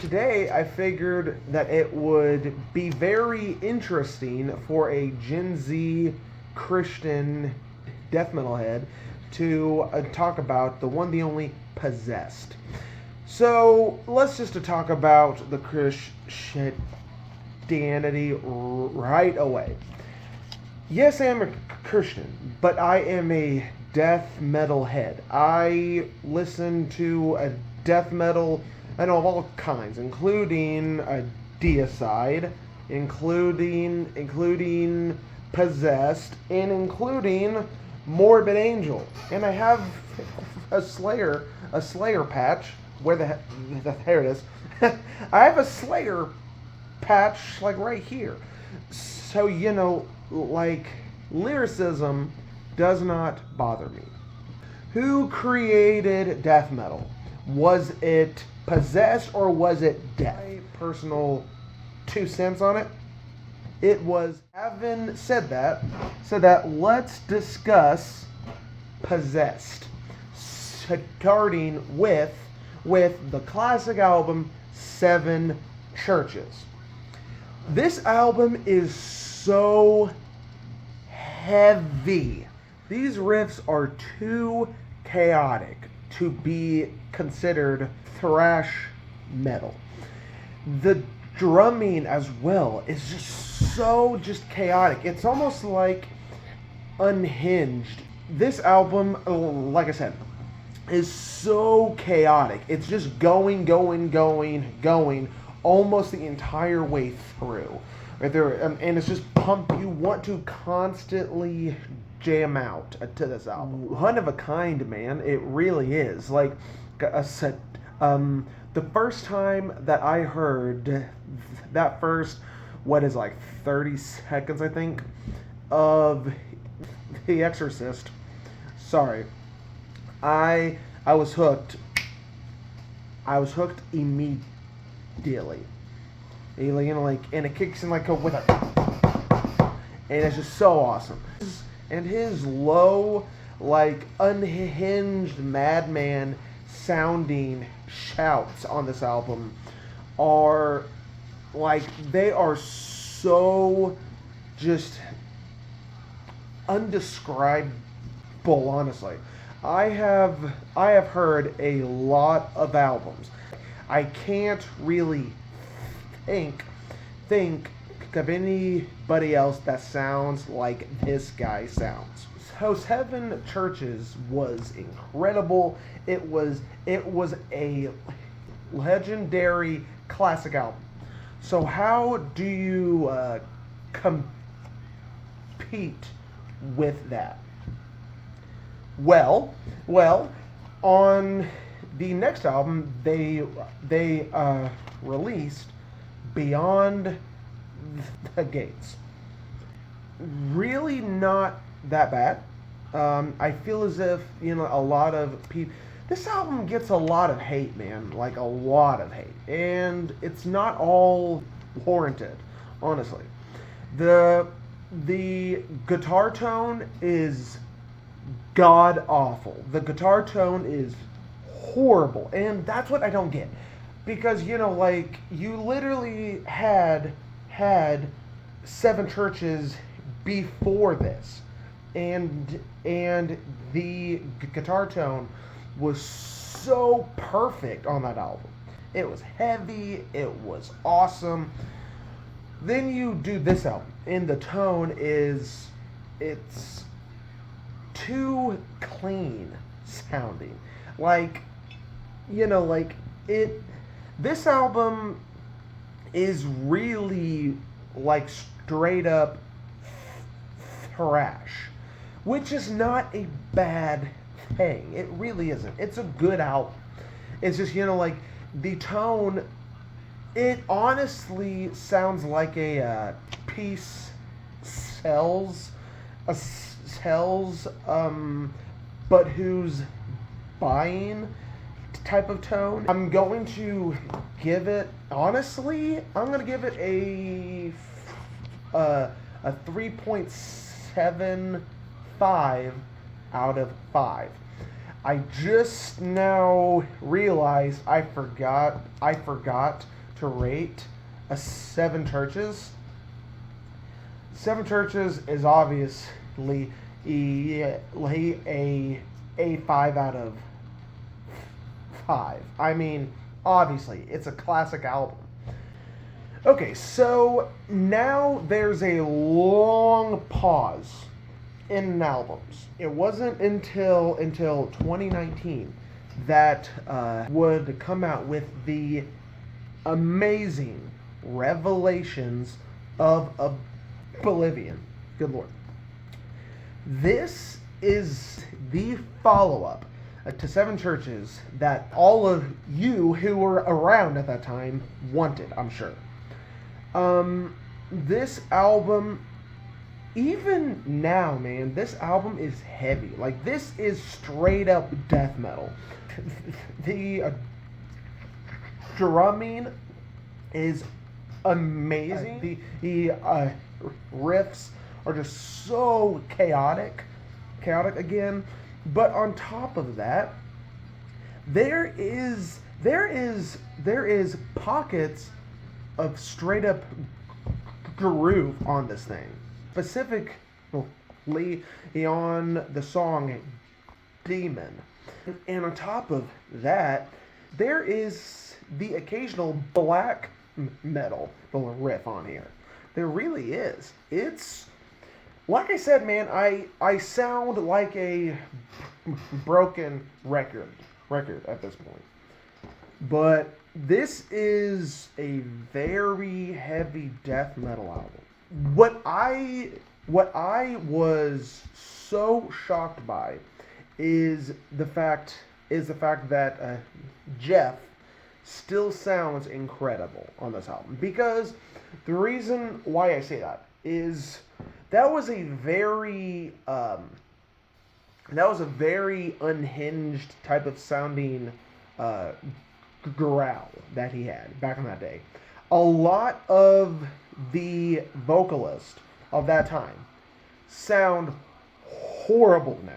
today I figured that it would be very interesting for a Gen Z Christian death metal head to talk about the one, the only, Possessed. So let's just talk about the Christianity right away. Yes, I am a Christian, but I am a death metal head. I listen to a death metal and of all kinds, including a Deicide, including Possessed, and including Morbid Angel. And I have a Slayer patch. There it is. I have a Slayer patch like right here. So like lyricism does not bother me. Who created death metal? Was it Possessed or was it Death? My personal 2 cents on it. It was. Having said that, let's discuss Possessed, starting with the classic album 7 Churches. This album is so heavy. These riffs are too chaotic to be considered thrash metal. The drumming as well is just chaotic. It's almost like unhinged. This album, like I said, is so chaotic. It's just going almost the entire way through. Right there, and it's just pump. You want to constantly jam out to this album. One of a kind, man. It really is. Like I said, the first time that I heard that first, 30 seconds, I think, of The Exorcist. Sorry, I was hooked. I was hooked immediately. And it kicks in with a, and it's just so awesome. And his low, unhinged madman sounding shouts on this album are they are so just undescribable, honestly. I have heard a lot of albums. I can't really think of anybody else that sounds like this guy sounds. So 7 Churches was incredible. It was a legendary classic album. So how do you compete with that? Well, on the next album they released Beyond the Gates. Really not that bad. I feel as if a lot of people. This album gets a lot of hate, man. A lot of hate, and it's not all warranted, honestly. The guitar tone is god awful. The guitar tone is horrible, and that's what I don't get. Because you literally had 7 Churches before this, and the guitar tone was so perfect on that album. It was heavy, it was awesome. Then you do this album, and the tone it's too clean sounding. This album is really straight up thrash, which is not a bad thing. It really isn't. It's a good album. It's just the tone. It honestly sounds like a Peace Sells, but who's buying type of tone. I'm going to give it, honestly, I'm going to give it a 3.75 out of 5. I just now realized I forgot to rate a Seven Churches, Seven Churches is obviously a 5 out of 5. I mean, obviously, it's a classic album. Okay, so now there's a long pause in albums. It wasn't until 2019 that would come out with the amazing Revelations of Oblivion. Good Lord. This is the follow-up to Seven Churches that all of you who were around at that time wanted, I'm sure. This album, even now, man, this album is heavy. Like, this is straight up death metal. The drumming is amazing. The riffs are just so chaotic again. But on top of that, there is pockets of straight up groove on this thing. Specifically on the song Demon. And on top of that, there is the occasional black metal riff on here. There really is. It's, like I said, man, I sound like a broken record at this point. But this is a very heavy death metal album. What I was so shocked by is the fact that Jeff still sounds incredible on this album. Because the reason why I say that is that was a very unhinged type of sounding growl that he had back in that day. A lot of the vocalists of that time sound horrible now.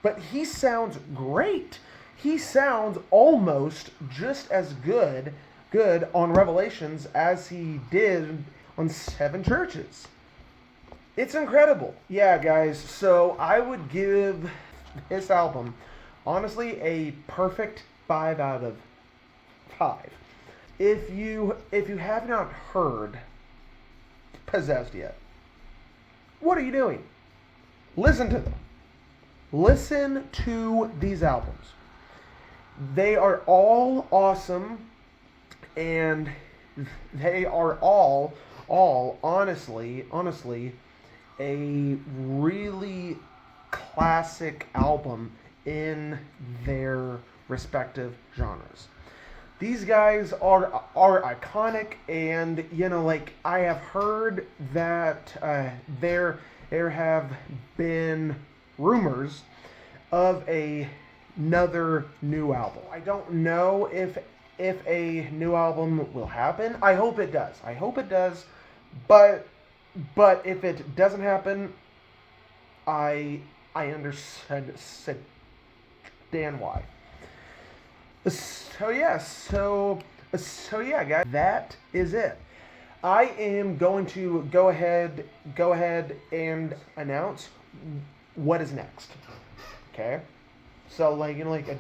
But he sounds great. He sounds almost just as good on Revelations as he did on Seven Churches. It's incredible. Yeah, guys, so I would give this album, honestly, a perfect 5 out of 5. If you have not heard Possessed yet, what are you doing? Listen to them. Listen to these albums. They are all awesome, and they are all honestly a really classic album in their respective genres. These guys are iconic, and like, I have heard that there have been rumors of another new album. I don't know if a new album will happen. I hope it does. But if it doesn't happen, I understand why. So yeah, guys, that is it. I am going to go ahead and announce what is next. Okay? So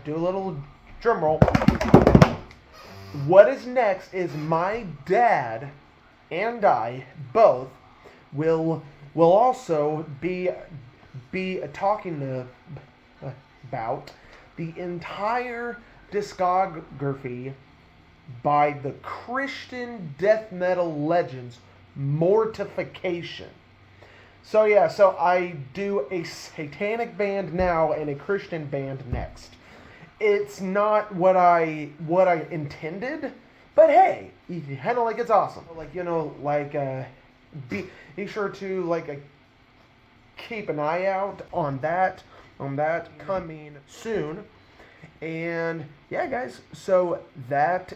do a little drum roll. What is next is my dad and I both will also be talking about the entire discography by the Christian death metal legends Mortification. So I do a satanic band now and a Christian band next. It's not what I intended, but hey, it's awesome. Be sure to keep an eye out on that coming soon. And yeah, guys, so that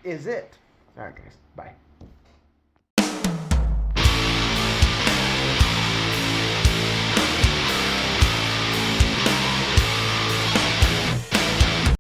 is it. All right, guys, bye.